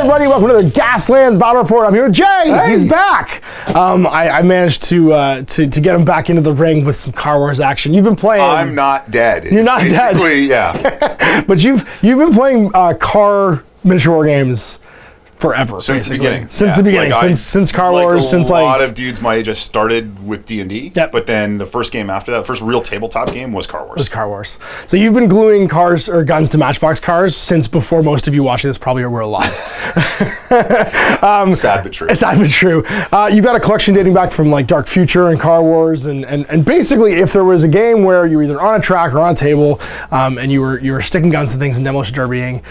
everybody, welcome to the Gaslands Battle Report. I'm here with Jay. Hey. He's back. I managed to get him back into the ring with some Car Wars action. You've been playing. I'm not dead. You're not dead. Yeah. But you've been playing car miniature war games forever. Since the beginning. Since the beginning. Since Car Wars. Since a lot of dudes my age just started with D&D. Yep. But then the first game after that, first real tabletop game was Car Wars. So you've been gluing cars or guns to Matchbox cars since before most of you watching this probably were alive. Sad but true. Sad but true. You've got a collection dating back from like Dark Future and Car Wars, and basically if there was a game where you were either on a track or on a table, and you were sticking guns to things and demolition derbying,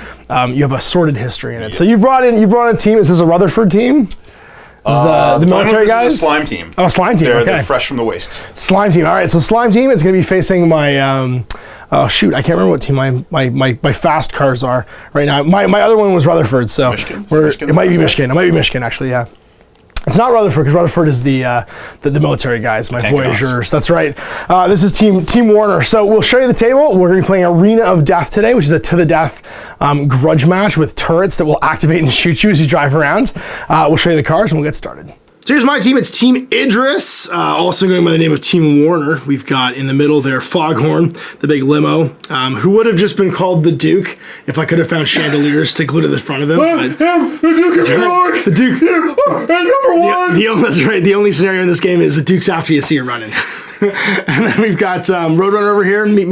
you have a sordid history in it. So you brought in a team. Is this a Rutherford team? The military guys? This is a slime team. Oh, slime team. They're fresh from the waist. Slime team. All right. So slime team is going to be facing my. Oh shoot! I can't remember what team my fast cars are right now. My other one was Rutherford. So it might be Michigan. It might be Michigan actually. Yeah. It's not Rutherford because Rutherford is the military guys, my Voyagers. That's right. This is Team Warner. So we'll show you the table. We're going to be playing Arena of Death today, which is a to the death grudge match with turrets that will activate and shoot you as you drive around. We'll show you the cars and we'll get started. So here's my team. It's Team Idris, also going by the name of Team Warner. We've got in the middle there Foghorn, the big limo, who would have just been called the Duke if I could have found chandeliers to glue to the front of him. The Duke is right. The Duke. Number one. That's right. The only scenario in this game is the Duke's after you see you running. And then we've got Roadrunner over here, Meep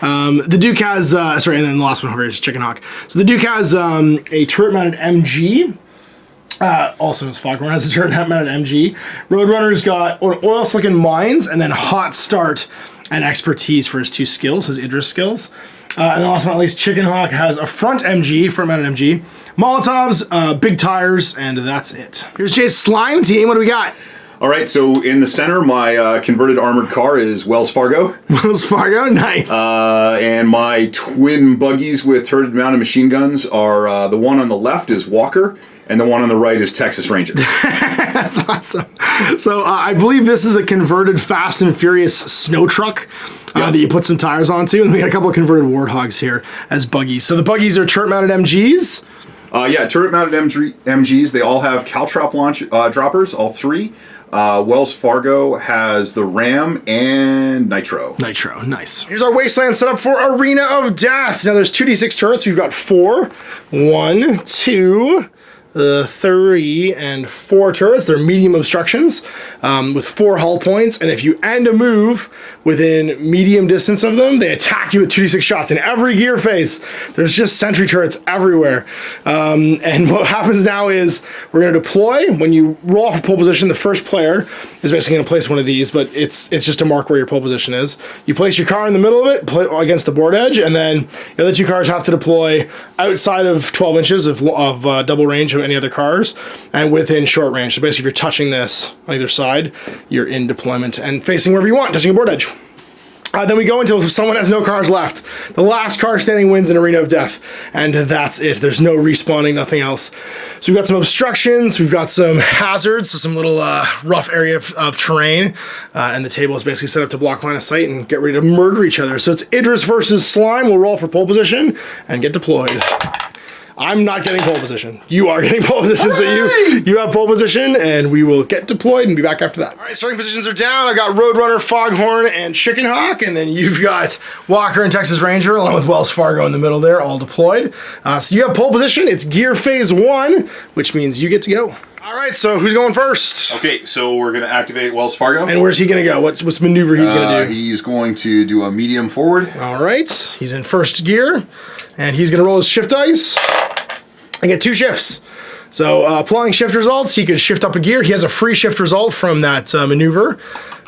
Meep. The Duke has, and then the last one over here is Chicken Hawk. So the Duke has a turret-mounted MG. Also, as Foghorn has a turret-mounted MG. Roadrunner's got oil slick and mines, and then hot start and expertise for his two skills, his Idris skills. And then last but not least, Chicken Hawk has a front-mounted MG, Molotovs, big tires, and that's it. Here's Jay's slime team. What do we got? All right, so in the center, my converted armored car is Wells Fargo. Wells Fargo, nice. And my twin buggies with turret-mounted machine guns are the one on the left is Walker, and the one on the right is Texas Ranger. That's awesome. So I believe this is a converted Fast and Furious snow truck that you put some tires onto, and we got a couple of converted Warthogs here as buggies. So the buggies are turret-mounted MGs. Turret-mounted MGs. They all have Caltrop launch droppers, all three. Wells Fargo has the Ram and Nitro. Nitro, nice. Here's our wasteland set up for Arena of Death. Now there's 2d6 turrets. We've got 4. 1, 2, 3, and 4 turrets. They're medium obstructions with 4 hull points, and if you end a move within medium distance of them, they attack you with 2d6 shots. In every gear phase, there's just sentry turrets everywhere. And what happens now is we're going to deploy. When you roll for pole position, the first player is basically going to place one of these, but it's just to mark where your pole position is. You place your car in the middle of it, play against the board edge, and then the other 2 cars have to deploy outside of 12 inches of double range of any other cars, and within short range. So basically, if you're touching this on either side, you're in deployment and facing wherever you want, touching a board edge. Then we go until someone has no cars left. The last car standing wins in Arena of Death, and that's it. There's no respawning, nothing else. So we've got some obstructions, we've got some hazards, so some little rough area of terrain, and the table is basically set up to block line of sight and get ready to murder each other. So it's Idris versus Slime. We'll roll for pole position and get deployed. I'm not getting pole position. You are getting pole position, so you have pole position, and we will get deployed and be back after that. All right, starting positions are down. I got Roadrunner, Foghorn, and Chicken Hawk, and then you've got Walker and Texas Ranger, along with Wells Fargo in the middle there, all deployed. So you have pole position. It's gear phase 1, which means you get to go. All right, so who's going first? Okay, so we're going to activate Wells Fargo. And where's he going to go? What's maneuver he's going to do? He's going to do a medium forward. All right, he's in first gear, and he's going to roll his shift dice. I get 2 shifts. So applying shift results, he could shift up a gear. He has a free shift result from that maneuver.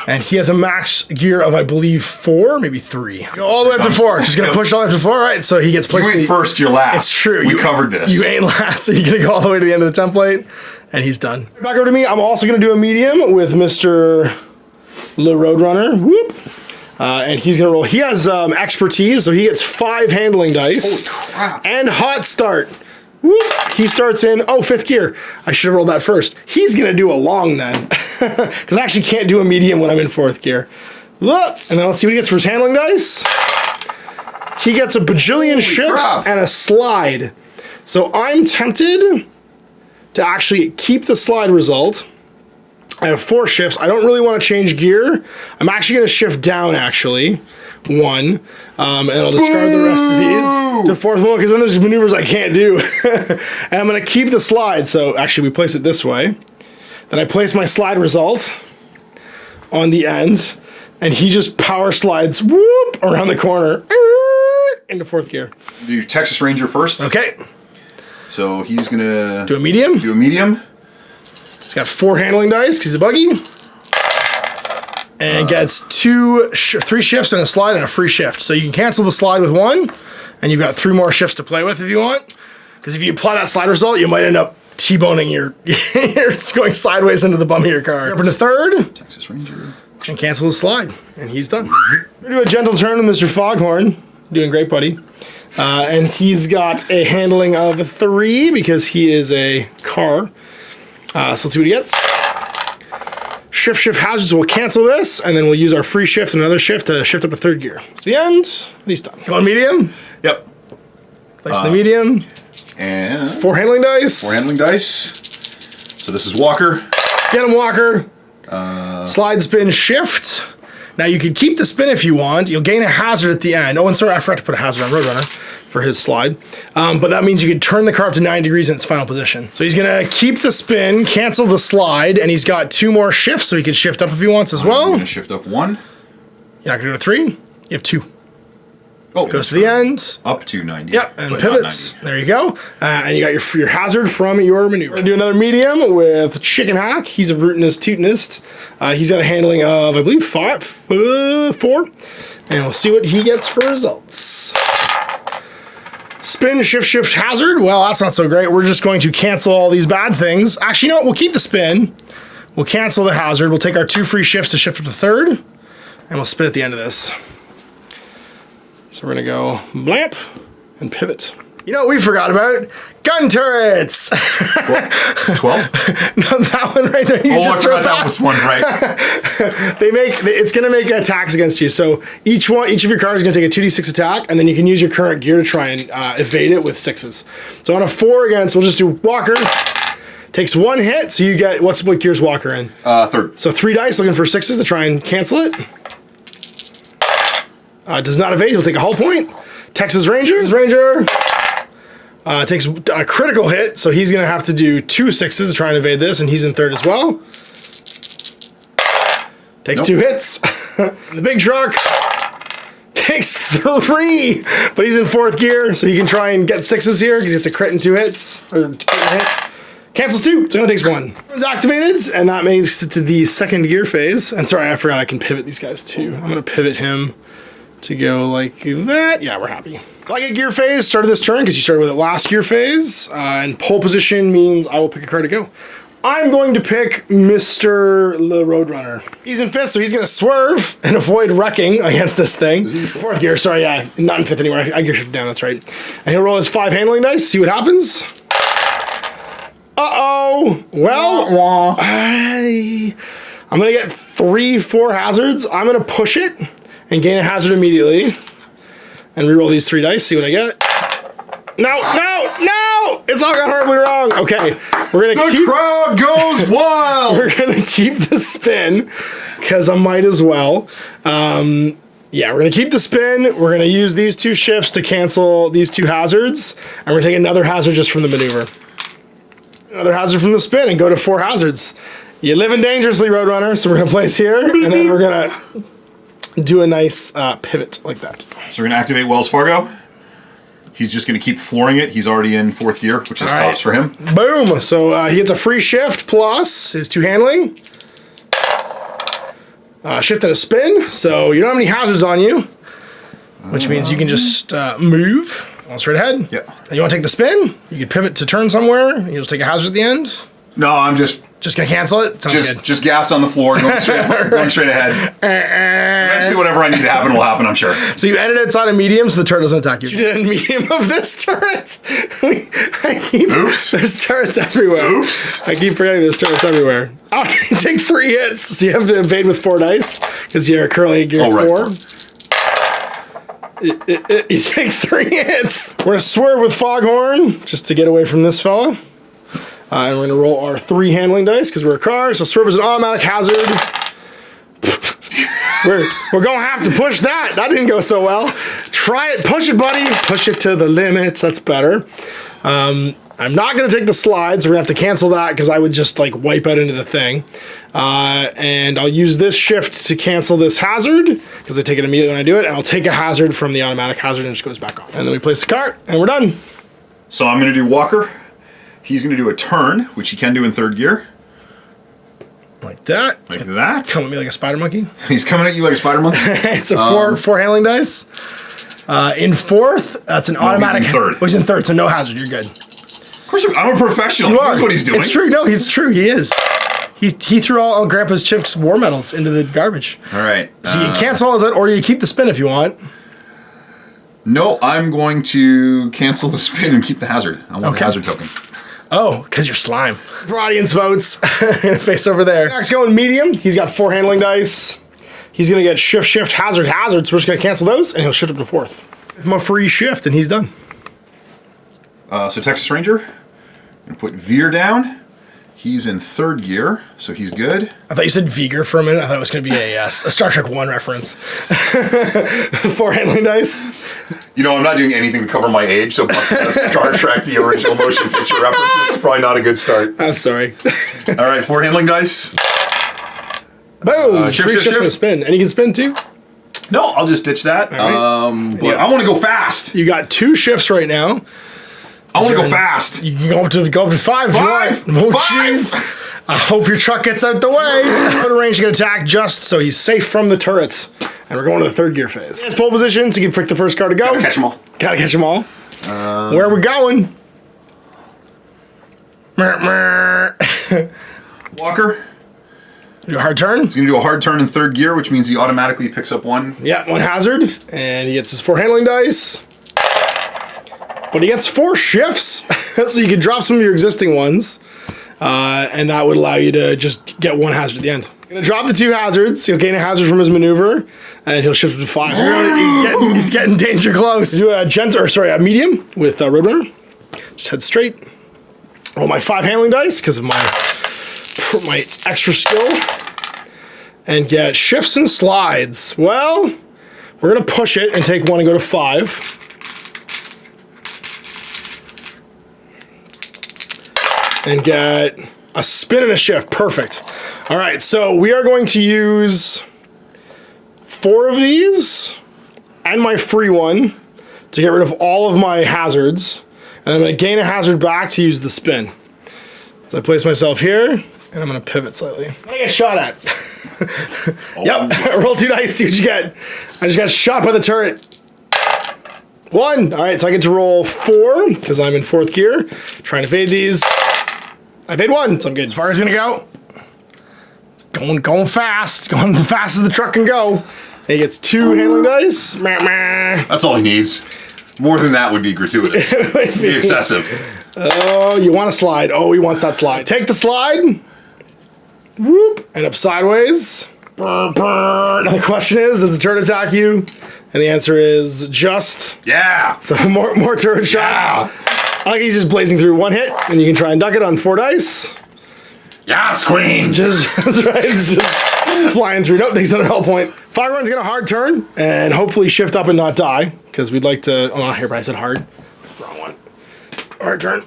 And he has a max gear of, I believe, 4, maybe 3. Go all the way up to 4. She's going to push all the way up to 4. All right, so he gets placed. You ain't first, you're last. It's true. We covered this. You ain't last, so you're going to go all the way to the end of the template. And he's done. Back over to me. I'm also going to do a medium with Mr. Le Roadrunner. Whoop. And he's going to roll. He has expertise, so he gets 5 handling dice. Holy crap. And hot start. Whoop. He starts in, 5th gear. I should have rolled that first. He's going to do a long then. Because I actually can't do a medium when I'm in 4th gear. Look. And then let's see what he gets for his handling dice. He gets a bajillion shifts and a slide. So I'm tempted to actually keep the slide result. I have 4 shifts. I don't really want to change gear. I'm actually going to shift down, actually. 1. And I'll discard the rest of these to 4th one, because then there's maneuvers I can't do. And I'm going to keep the slide. So actually, we place it this way. Then I place my slide result on the end, and he just power slides whoop around the corner into 4th gear. Do your Texas Ranger first. Okay. So he's going to... Do a medium. Do a medium. He's got 4 handling dice because he's a buggy. And gets 3 shifts and a slide and a free shift. So you can cancel the slide with 1, and you've got 3 more shifts to play with if you want. Because if you apply that slide result, you might end up T-boning your... you're going sideways into the bum of your car. Up into 3rd. Texas Ranger. And cancel the slide. And he's done. We're going to do a gentle turn with Mr. Foghorn. Doing great, buddy. And he's got a handling of 3 because he is a car. So let's see what he gets. Shift hazards, we'll cancel this, and then we'll use our free shift and another shift to shift up to 3rd gear. To the end, and he's done. Go on medium. Yep. Place the medium. And 4 handling dice. 4 handling dice. So this is Walker. Get him, Walker. Slide, spin, shift. Now you can keep the spin if you want. You'll gain a hazard at the end. Oh, and sorry, I forgot to put a hazard on Roadrunner for his slide. But that means you can turn the car up to 9 degrees in its final position. So he's gonna keep the spin, cancel the slide, and he's got 2 more shifts, so he can shift up if he wants as well. I'm gonna shift up 1. You're not gonna do a 3. You have 2. Oh, goes to the end. Up to 90. Yep, and pivots. There you go. And you got your hazard from your maneuver. We're gonna do another medium with Chicken Hack. He's a rootinist, tootinist. He's got a handling of, I believe, 4. And we'll see what he gets for results. Spin, shift, hazard. Well, that's not so great. We're just going to cancel all these bad things. Actually, you know what? We'll keep the spin. We'll cancel the hazard. We'll take our 2 free shifts to shift up to 3rd. And we'll spin at the end of this. So we're gonna go blamp and pivot. You know what we forgot about? Gun turrets! 12? No, that one right there. I forgot that was one, right? It's gonna make attacks against you. So each of your cars is gonna take a 2d6 attack, and then you can use your current gear to try and evade it with 6s. So on a 4 against, we'll just do Walker. Takes 1 hit, so you get, what gear's Walker in? 3rd. So 3 dice looking for 6s to try and cancel it. Does not evade, he'll take a hull point. Texas Ranger takes a critical hit, so he's gonna have to do 2 6s to try and evade this, and he's in 3rd as well. Takes 2 hits. The big truck takes 3, but he's in 4th gear, so he can try and get 6s here, because he gets a crit and 2 hits, or hit. Cancels 2, so he only takes 1. It's activated, and that makes it to the 2nd gear phase. And sorry, I forgot I can pivot these guys too. I'm gonna pivot him to go like that. Yeah, we're happy. So I get gear phase, started this turn because you started with it last gear phase. And pole position means I will pick a car to go. I'm going to pick Mr. Le Roadrunner. He's in 5th, so he's going to swerve and avoid wrecking against this thing. 4th gear, sorry, yeah, not in 5th anymore. I gear shift down, that's right. And he'll roll his 5 handling dice, see what happens. Uh-oh. Well, I'm going to get 3-4 hazards. I'm going to push it and gain a hazard immediately. And reroll these 3 dice, see what I get. No! It's all gone horribly wrong. Okay, we're gonna keep... The crowd goes wild! We're gonna keep the spin, because I might as well. Yeah, we're gonna keep the spin. We're gonna use these 2 shifts to cancel these 2 hazards. And we're gonna take another hazard just from the maneuver. Another hazard from the spin and go to 4 hazards. You're living dangerously, Roadrunner, so we're gonna place here, and then we're gonna do a nice pivot like that. So we're gonna activate Wells Fargo. He's just gonna keep flooring it. He's already in 4th gear, which is tops for him. Boom! So he gets a free shift plus his 2 handling. Shift and a spin, so you don't have any hazards on you, which means you can just move straight ahead. Yeah. And you want to take the spin? You can pivot to turn somewhere. You just take a hazard at the end. No, I'm just gonna cancel it. Sounds good. Just gas on the floor, going straight ahead. Eventually, whatever I need to happen will happen, I'm sure. So you ended it on a medium, so the turret doesn't attack you. You did a medium of this turret. Oops. There's turrets everywhere. Oops. I keep forgetting there's turrets everywhere. Oh, you take 3 hits, so you have to evade with 4 dice because you're currently gear 4. You take 3 hits. We're gonna swerve with Foghorn just to get away from this fella. And we're going to roll our 3 handling dice because we're a car. So swerve is an automatic hazard. we're going to have to push that. That didn't go so well. Try it. Push it, buddy. Push it to the limits. That's better. I'm not going to take the slides. We're going to have to cancel that because I would just like wipe out into the thing. And I'll use this shift to cancel this hazard because I take it immediately when I do it. And I'll take a hazard from the automatic hazard and it just goes back on. And then we place the cart and we're done. So I'm going to do Walker. He's going to do a turn, which he can do in 3rd gear. Like that. Like that. Come at me like a spider monkey. He's coming at you like a spider monkey. It's a four handling dice. In 4th, that's an automatic. He's in 3rd. Oh, he's in 3rd, so no hazard. You're good. Of course, I'm a professional. He knows what he's doing. It's true. No, he's true. He is. He threw all Grandpa's Chips war medals into the garbage. All right. So you cancel all that, or you keep the spin if you want. No, I'm going to cancel the spin and keep the hazard. I want the hazard token. Oh, because you're slime. For audience votes, face over there. Next going medium. He's got 4 handling dice. He's going to get shift, hazard. So we're just going to cancel those, and he'll shift up to 4th. Give him a free shift, and he's done. So Texas Ranger, going to put Veer down. He's in 3rd gear, so he's good. I thought you said Viger for a minute. I thought it was going to be a Star Trek 1 reference. 4 handling dice. You know, I'm not doing anything to cover my age, so busting a Star Trek, the original motion picture reference is probably not a good start. I'm sorry. All right, 4 handling dice. Boom! Shift. For a spin. And you can spin too? No, I'll just ditch that. Right. But I want to go fast. You got 2 shifts right now. I want to go fast. You can go up to 5 if you want. Oh, jeez. I hope your truck gets out the way. Out of range to get attacked just so he's safe from the turret. And we're going to the 3rd gear phase. It's pole position, so you can pick the first car to go. Gotta catch them all. Gotta catch them all. Where are we going? Walker. Do a hard turn. He's going to do a hard turn in 3rd gear, which means he automatically picks up 1. Yeah, 1 hazard. And he gets his 4 handling dice. But he gets 4 shifts, so you can drop some of your existing ones, and that would allow you to just get 1 hazard at the end. Gonna drop the 2 hazards. He'll gain a hazard from his maneuver, and he'll shift to 5. He's getting danger close. Do a medium with Roadrunner. Just head straight. Roll my 5 handling dice because of my extra skill, and get shifts and slides. Well, we're gonna push it and take 1 and go to 5. And get a spin and a shift. Perfect. All right, so we are going to use 4 of these and my free one to get rid of all of my hazards. And I'm going to gain a hazard back to use the spin. So I place myself here, and I'm going to pivot slightly. I'm going to get shot at. Yep, roll 2 dice, see what you get. I just got shot by the turret. 1. All right, so I get to roll 4 because I'm in 4th gear. Trying to fade these. I paid 1, so I'm good. As far as it's gonna go. Going fast. Going as fast as the truck can go. And he gets 2 handling dice. That's all he needs. More than that would be gratuitous. It'd be excessive. Oh, you want a slide. Oh, he wants that slide. Take the slide. Whoop. And up sideways. Now the question is, does the turret attack you? And the answer is just. Yeah. So more turret shots. Yeah. I like he's just blazing through 1 hit, and you can try and duck it on 4 dice. Yes, queen! That's right, it's just flying through. Nope, takes another health point. Firebrand's get a hard turn, and hopefully shift up and not die, because we'd like to... Oh, here, but I said hard. Wrong one. Hard turn.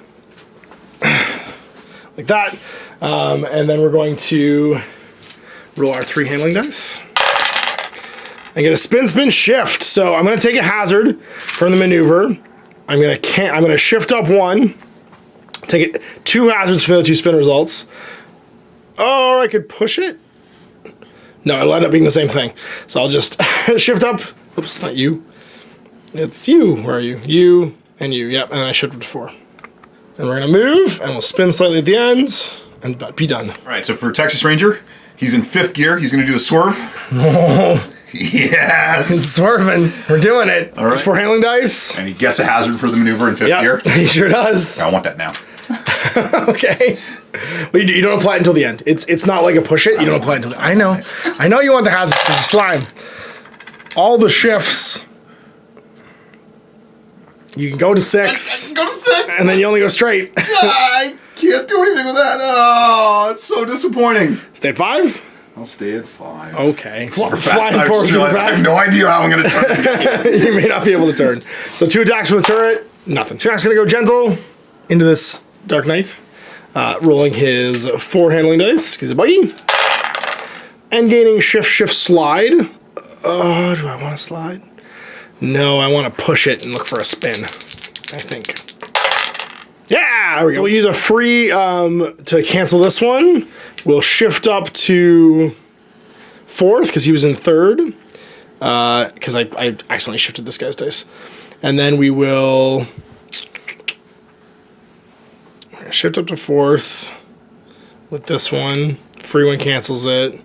Like that. And then we're going to roll our 3 handling dice. And get a spin, shift. So I'm going to take a hazard from the maneuver. I'm gonna shift up 1, take it 2 hazards for the 2 spin results. Oh, I could push it. No, it'll end up being the same thing. So I'll just shift up. Oops, not you. It's you. Where are you? You and you. Yep. And then I shift up to 4. And we're gonna move, and we'll spin slightly at the end, and be done. All right. So for Texas Ranger, he's in 5th gear. He's gonna do the swerve. Yes! He's swerving. We're doing it. All right. 4 handling dice. And he gets a hazard for the maneuver in 5th gear. He sure does. I want that now. Okay. Well, you don't apply it until the end. It's not like a push it. You don't apply it until the end. I know you want the hazards because you slime. All the shifts. You can go to 6. I can go to 6. And then you only go straight. I can't do anything with that. Oh, it's so disappointing. Stay at 5? I'll stay at 5. Okay. Super fast. Flying forward super I have fast. no idea how I'm going to turn. You may not be able to turn. So 2 attacks from the turret. Nothing. Jack's going to go gentle into this Dark Knight. Rolling his 4 handling dice, because he's a buggy. And gaining shift, slide. Oh, do I want to slide? No, I want to push it and look for a spin, I think. Yeah, there we go. So we'll use a free to cancel this one. We'll shift up to 4th, because he was in 3rd. Because I accidentally shifted this guy's dice. And then we will shift up to 4th with this one. Free one cancels it.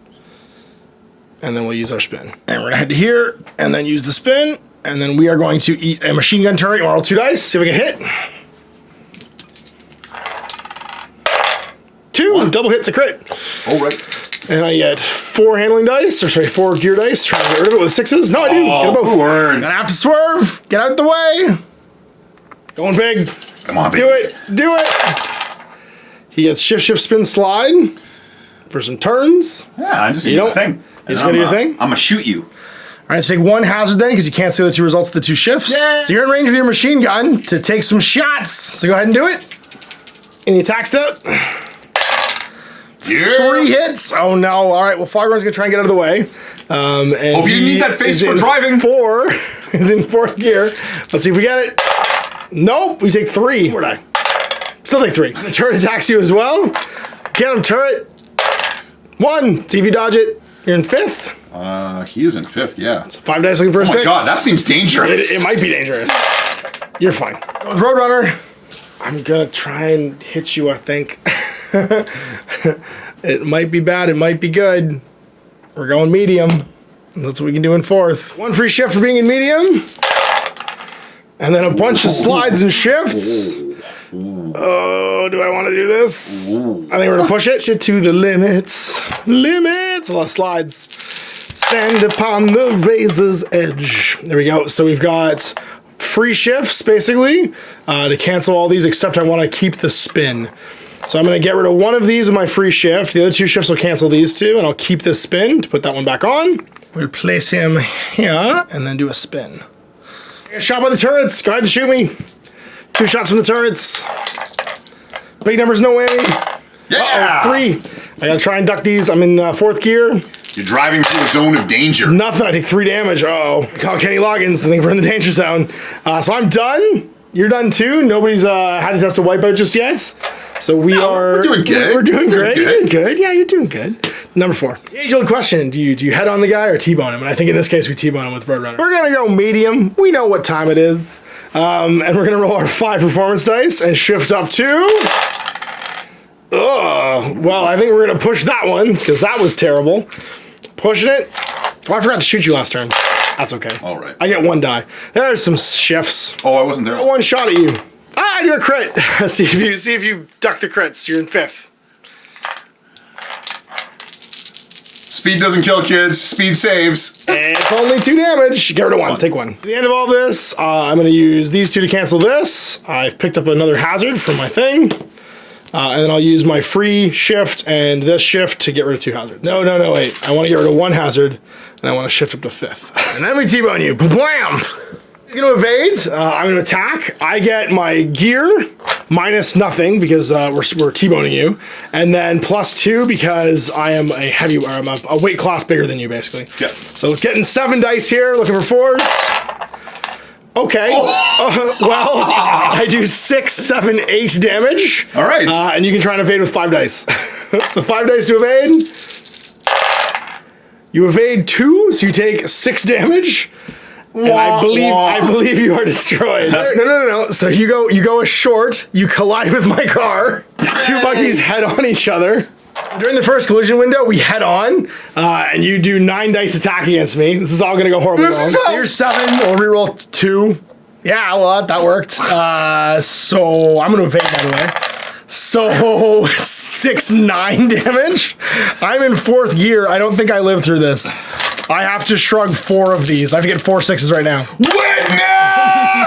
And then we'll use our spin. And we're gonna head to here, and then use the spin. And then we are going to eat a machine gun turret. Roll 2 dice, see if we can hit. 2, 1. double hit's a crit. Oh, right. And I get 4 handling dice, or sorry, 4 gear dice. Trying to get rid of it with 6s. No, I do. Get them both. Who earns? Gonna have to swerve. Get out the way. Going big. Come on, baby. Do it. Do it. He gets shift, spin, slide for some turns. Yeah, I'm just going to do a thing. You just going to do a thing? I'm going to shoot you. All right, so take 1 hazard then, because you can't see the 2 results of the 2 shifts. Yeah. So you're in range of your machine gun to take some shots. So go ahead and do it. In the attack step. Yeah. 3 hits. Oh no. All right, well, Foghorn's going to try and get out of the way. And Hope you didn't need that face for driving. 4. He's in 4th gear. Let's see if we get it. Nope, we take 3. Where'd I? Still take 3. The turret attacks you as well. Get him, turret. 1. See if you dodge it. You're in 5th. He is in 5th, yeah. 5 dice looking for a 6. Oh my god, that seems dangerous. It might be dangerous. You're fine. With Roadrunner, I'm gonna try and hit you, I think. It might be bad, it might be good. We're going medium. That's what we can do in 4th. 1 free shift for being in medium. And then a bunch of slides and shifts. Oh, do I want to do this? I think we're gonna push it to the limits. Limits. A lot of slides. Stand upon the razor's edge. There we go. So we've got free shifts basically to cancel all these, except I want to keep the spin. So I'm going to get rid of 1 of these with my free shift. The other 2 shifts will cancel these 2, and I'll keep this spin to put that one back on. We'll place him here and then do a spin. A shot by the turrets. Go ahead and shoot me. 2 shots from the turrets. Big numbers, no whammy. Yeah! 3. I gotta try and duck these. I'm in 4th gear. You're driving through a zone of danger. Nothing. I take 3 damage. Uh-oh. Call Kenny Loggins. I think we're in the danger zone. So I'm done. You're done too. Nobody's had to test a wipeout just yet. So we're doing good. We're doing great. Good. You're doing good. Yeah, you're doing good. Number 4. The age-old question: Do you head on the guy or T-bone him? And I think in this case we T-bone him with Roadrunner. We're gonna go medium. We know what time it is, and we're gonna roll our 5 performance dice and shift up to. Well, I think we're gonna push that one because that was terrible. Pushing it. Oh, I forgot to shoot you last turn. That's okay. All right. I get 1 die. There's some shifts. Oh, I wasn't there. 1 shot at you. I do a crit. see if you duck the crits. You're in 5th. Speed doesn't kill kids. Speed saves. It's only 2 damage. Get rid of 1. Take 1. At the end of all this, I'm going to use these 2 to cancel this. I've picked up another hazard from my thing. And then I'll use my free shift and this shift to get rid of 2 hazards. No, wait. I want to get rid of 1 hazard, and I want to shift up to 5th. And then we T-bone you. Blam! He's going to evade. I'm going to attack. I get my gear minus nothing because we're T-boning you, and then +2 because I am a heavy, or I'm a weight class bigger than you, basically. Yeah. So it's getting 7 dice here, looking for 4s. Okay. Well, I do 6, 7, 8 damage. All right. And you can try and evade with 5 dice. So 5 dice to evade. You evade 2, so you take 6 damage. And I believe you are destroyed. No. So you go a short, you collide with my car. 2 buggies head on each other. During the first collision window, we head on, and you do 9 dice attack against me. This is all gonna go horribly wrong. Here's 7, we'll reroll 2. Yeah, well, that worked. So I'm gonna evade, by the way. So 6, 9 damage. I'm in 4th gear. I don't think I lived through this. I have to shrug 4 of these. I have to get 4 6s right now.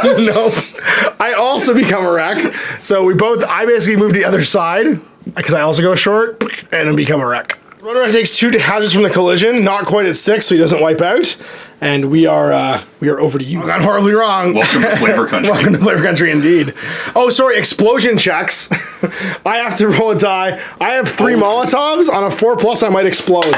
Witness! No, I also become a wreck. So I basically move to the other side because I also go short and then become a wreck. Roadrunner takes 2 hazards from the collision, not quite at 6, so he doesn't wipe out. And we are over to you. I got horribly wrong. Welcome to Flavor Country. Welcome to Flavor Country, indeed. Oh, sorry, explosion checks. I have to roll a die. I have 3 Molotovs. On a 4+, I might explode.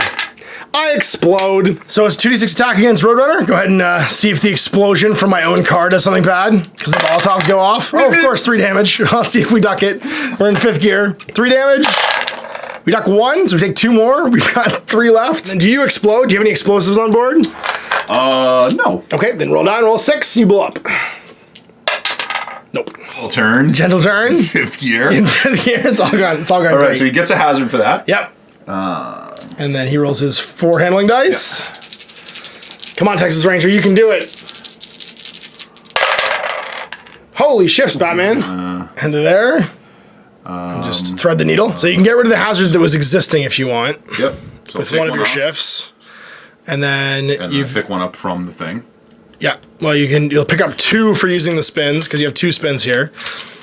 I explode. So it's 2d6 attack against Roadrunner. Go ahead and see if the explosion from my own car does something bad. Because the Molotovs go off. Oh, of course, 3 damage. Let's see if we duck it. We're in 5th gear. 3 damage. We duck 1, so we take 2 more. We've got 3 left. And do you explode? Do you have any explosives on board? No. Okay, then roll down, roll 6, you blow up. Nope. Gentle turn. Gentle turn. 5th gear. In 5th gear, it's all gone. It's all gone. All right, great. so he gets a hazard for that. Yep. And then he rolls his 4 handling dice. Come on, Texas Ranger, you can do it. Holy shifts, Batman. And there. And just thread the needle. So you can get rid of the hazard that was existing if you want. Yep. So With one of your shifts. And then you pick one up from the thing. Yeah. Well, you'll pick up 2 for using the spins because you have 2 spins here.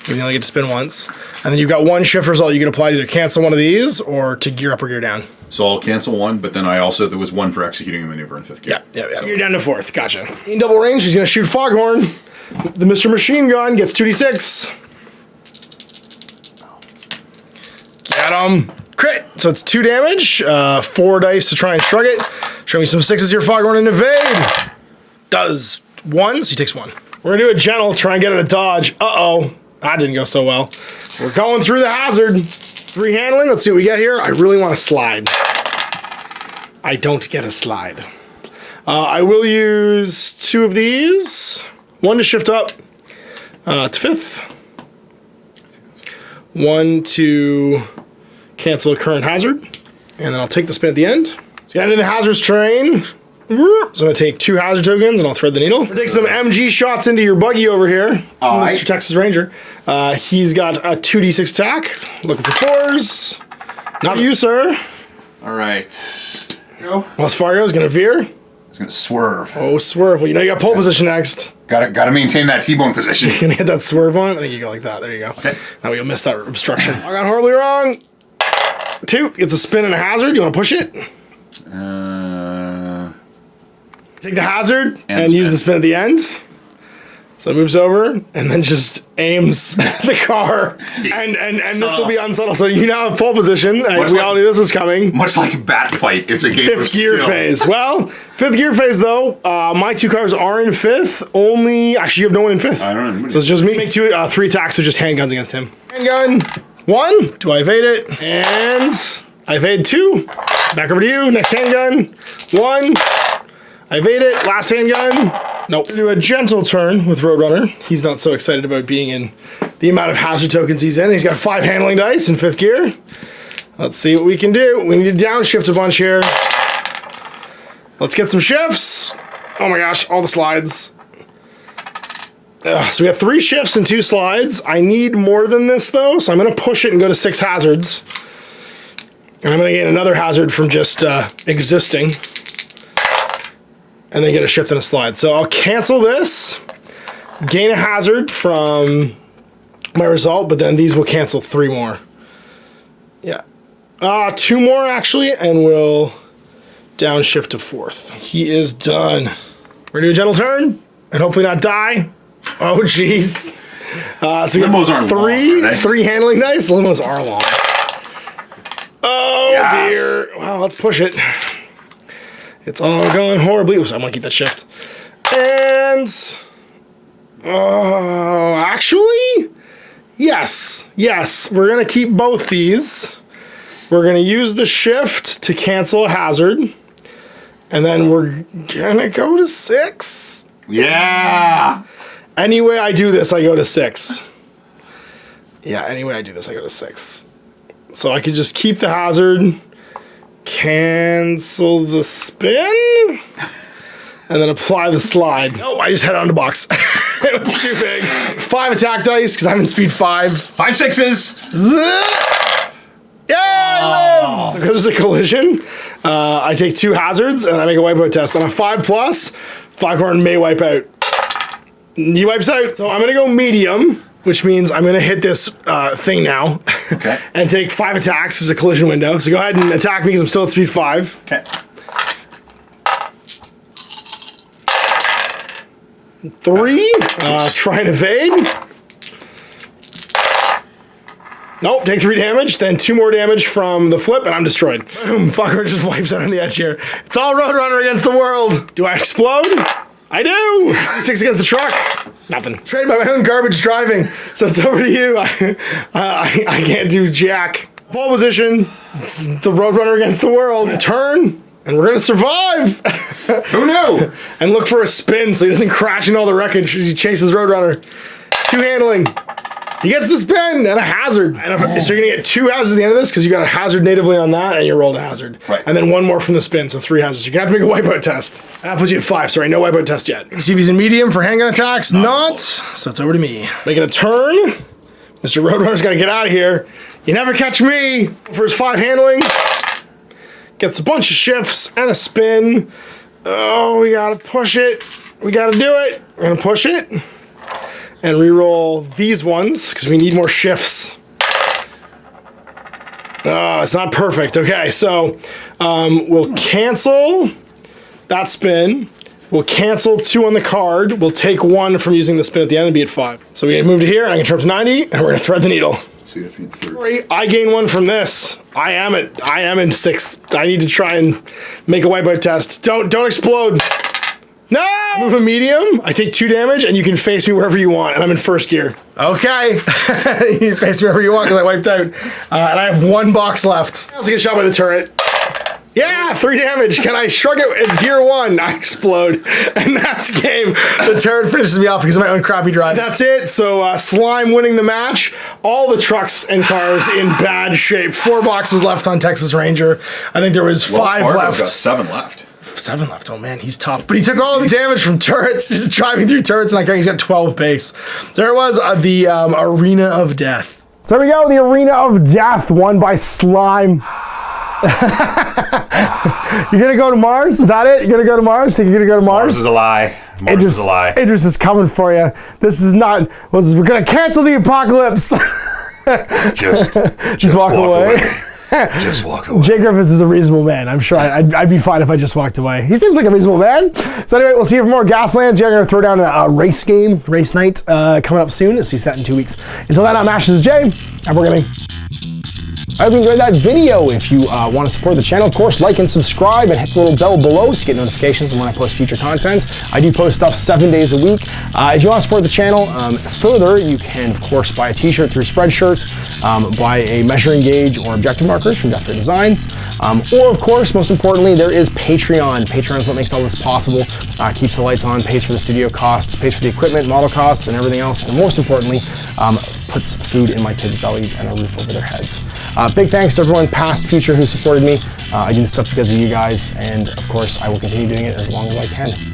You only get to spin once. And then you've got 1 shift result you can apply to either cancel one of these or to gear up or gear down. So I'll cancel 1, but then there was 1 for executing a maneuver in 5th gear. Yeah. So you're down to 4th. Gotcha. In double range, he's going to shoot Foghorn. The Mr. Machine Gun gets 2d6. Get him. Crit. So it's 2 damage. 4 dice to try and shrug it. Show me some 6s here, Foghorn, and evade. Does 1, so he takes 1. We're going to do a gentle, try and get it a dodge. Uh-oh. That didn't go so well. We're going through the hazard. 3 handling. Let's see what we get here. I really want to slide. I don't get a slide. I will use 2 of these. 1 to shift up to 5th. 1 to cancel a current hazard. And then I'll take the spin at the end. So end of the hazards train. So I'm going to take 2 hazard tokens and I'll thread the needle. Take some MG shots into your buggy over here. Mr. Texas Ranger. He's got a 2d6 attack. Looking for 4s. Not you, sir. All right. Go. Wells Fargo's going to veer. He's going to swerve. Oh, swerve. Well, you know you got pole position next. Gotta maintain that T-bone position. You're going to hit that swerve on? I think you go like that. There you go. Okay. Now you'll miss that obstruction. I got horribly wrong. 2. Gets a spin and a hazard. You want to push it? Take the hazard and use the spin at the end. So it moves over and then just aims the car. And this will be unsubtle. So you now have pole position. We all knew this was coming. Much like a bat fight, it's a game of skill. 5th gear phase. Well, 5th gear phase though, my 2 cars are in 5th. Actually you have no one in 5th. I don't know. So it's just me. Make 3 attacks with just handguns against him. Handgun. 1. Do I evade it? And I evade 2. Back over to you. Next handgun. 1. I evade it. Last handgun. Nope. Do a gentle turn with Roadrunner. He's not so excited about being in the amount of hazard tokens he's in. He's got 5 handling dice in 5th gear. Let's see what we can do. We need to downshift a bunch here. Let's get some shifts. Oh my gosh, all the slides. So we have 3 shifts and 2 slides. I need more than this though, so I'm going to push it and go to 6 hazards. And I'm going to get another hazard from just existing. And then get a shift and a slide. So I'll cancel this, gain a hazard from my result, but then these will cancel 3 more. Yeah. 2 more actually, and we'll downshift to 4th. He is done. We're gonna do a gentle turn, and hopefully not die. Oh, jeez. So we limos aren't long, 3 handling dice. Limos are long. Oh, yes. Dear. Well, let's push it. It's all going horribly. Oops, I'm gonna keep that shift. And actually, yes, we're gonna keep both these. We're gonna use the shift to cancel a hazard, and then we're gonna go to 6. Yeah. Any way I do this, I go to 6. Yeah, any way I do this, I go to 6. So I could just keep the hazard. Cancel the spin and then apply the slide. No, I just had it on the box. It was too big. 5 attack dice because I'm in speed 5. 5 6s. Yeah, I live. Because there's a collision, I take 2 hazards and I make a wipeout test. On a 5+, Foghorn may wipe out. He wipes out. So I'm gonna go medium, which means I'm gonna hit this thing now. Okay. And take 5 attacks. There's a collision window. So go ahead and attack me because I'm still at speed 5. Okay. 3. Try and evade. Nope, take 3 damage, then 2 more damage from the flip, and I'm destroyed. Boom, fucker just wipes out on the edge here. It's all Roadrunner against the world. Do I explode? I do! 6 against the truck. Nothing. Trained by my own garbage driving, so it's over to you. I can't do jack. Pole position, it's the Roadrunner against the world. Turn, and we're gonna survive. Who knew? And look for a spin so he doesn't crash into all the wreckage as he chases Roadrunner. 2 handling. He gets the spin and a hazard. And so you're gonna get 2 hazards at the end of this because you got a hazard natively on that and you rolled a hazard. Right. And then 1 more from the spin, so 3 hazards. You're gonna have to make a wipeout test. That puts you at 5, sorry, no wipeout test yet. See if he's in medium for handgun attacks. Not. So it's over to me. Making a turn. Mr. Roadrunner's gotta get out of here. You never catch me. For his 5 handling. Gets a bunch of shifts and a spin. Oh, we gotta push it. We gotta do it. We're gonna push it. And re-roll these ones, because we need more shifts. Oh, it's not perfect. Okay, so we'll cancel that spin. We'll cancel 2 on the card. We'll take 1 from using the spin at the end and be at 5. So we move to here, and I can turn up to 90, and we're gonna thread the needle. See if you can 30. I gain 1 from this. I am in 6. I need to try and make a wipeout test. Don't explode. No! Move a medium, I take 2 damage, and you can face me wherever you want, and I'm in first gear. Okay. You can face me wherever you want because I wiped out. And I have 1 box left. I also get shot by the turret. Yeah, 3 damage. Can I shrug it in gear 1? I explode. And that's game. The turret finishes me off because of my own crappy drive. That's it. So Slime winning the match. All the trucks and cars in bad shape. 4 boxes left on Texas Ranger. I think there was 5 left. Got 7 left. 7 left. Oh man, he's tough. But he took all the damage from turrets, just driving through turrets, and I think he's got 12 base. So there was the Arena of Death. So there we go, the Arena of Death won by Slime. You're gonna go to Mars? Is that it? You're gonna go to Mars? Think you're gonna go to Mars? Mars is a lie. Mars is a lie. Idris is coming for you. This is not. We're gonna cancel the apocalypse. Just walk away. Just walk away. Jay Griffiths is a reasonable man. I'm sure I'd be fine if I just walked away. He seems like a reasonable man. So anyway, we'll see you for more Gaslands. You're going to throw down a race game, race night coming up soon. So you see that in 2 weeks. Until then, I'm Ashes Jay. I'm Gaming. I hope you enjoyed that video. If you want to support the channel, of course, like and subscribe and hit the little bell below so you get notifications when I post future content. I do post stuff 7 days a week. If you want to support the channel further, you can, of course, buy a t-shirt through Spreadshirt, buy a measuring gauge or objective markers from Death Ray Designs, or, of course, most importantly, there is Patreon. Patreon is what makes all this possible, keeps the lights on, pays for the studio costs, pays for the equipment, model costs, and everything else, and most importantly, puts food in my kids' bellies and a roof over their heads. Big thanks to everyone, past, future, who supported me. I do this stuff because of you guys, and of course, I will continue doing it as long as I can.